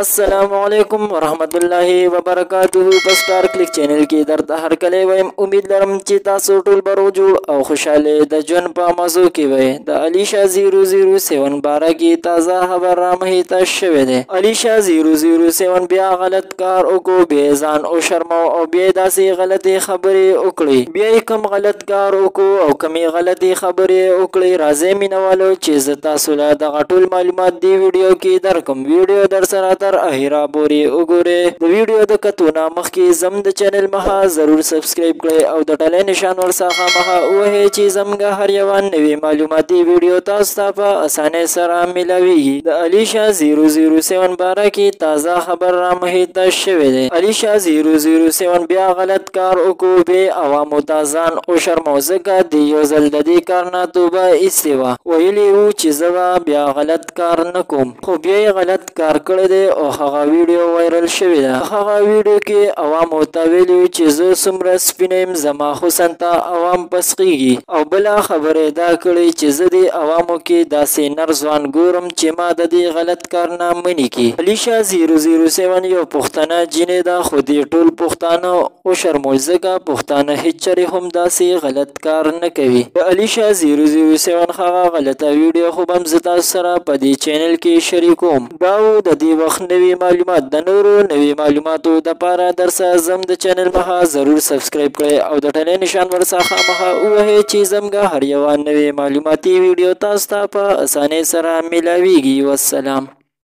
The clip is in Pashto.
السلام علیکم ورحمت الله وبرکاته. په سٹار کلیک چینل کې درته هر کله وایم امید لرم چې تاسو ټول برو جوړ او خوشاله د ژوند په مزو کې وئ. د علیشا 007 باره کې تازه خبر رامخې ته شوې ده. علیشا 007 بیا غلط کار وکړو، بیا ځان او شرمو او بیا داسې غلطي خبرې وکړي. بیا کوم غلط کار وکړو او کومې غلطي خبرې وکړي، راځئ مینوالو چې زه تاسو له دغه ټول معلومات دی ویډیو کې درکم. ویډیو در سره تر اخیره پورې وګورئ. د ویډیو د کتونه مخکې زم د چینل مخه ضرور سبسکرایب کړئ او د ټلې نشان ورڅخه مخه ووهئ چې زموږ هر یوه نوې معلوماتي ویډیو تاسو ته په اسانۍ سره میلاویږي. د علیشا 007 باره کې تازه خبر رامخې ته شوی دی. علیشا 007 بیا غلط کار وکړو، بیا عوامو ته ځان وشرمو، ځکه د یو ځل د دې کار نه توبه ایستې وه. ویلي وو چې زه به بیا غلط کار نه کوم، خو بیا یې غلط کار کړی دی او هغه ویډیو وایرل شوې ده. هغه ویډیو کې عوامو ته ویلي چې زه څومره سپینه یم، زما حسن ته عوام پسخیږي. او بله خبره یې دا کړې چې زه د عوامو کې داسې نر ځوان ګورم چې ما د دې غلط کار نه منې کړي. علیشا 007 یو پښتنه جینۍ ده، خو دې ټول پښتانه وشرمول، ځکه پښتانه هیڅ چرې هم داسې غلط کار نه کوي. د علیشا 007 هغه غلطه ویډیو خو به هم زه تاسو سره په دې چینل کې شریکوم. دا و د دې وخت نوي معلومات. د نورو نوي معلوماتو دپاره درسه زم د چینل مخه ضرور سبسکرایب کړئ او د ټلې نشان ورڅخه مخه ووهئ چې زموږ هر یوه نوې معلوماتي ویډیو تاسو ته په اسانۍ سره میلاویږي. والسلام.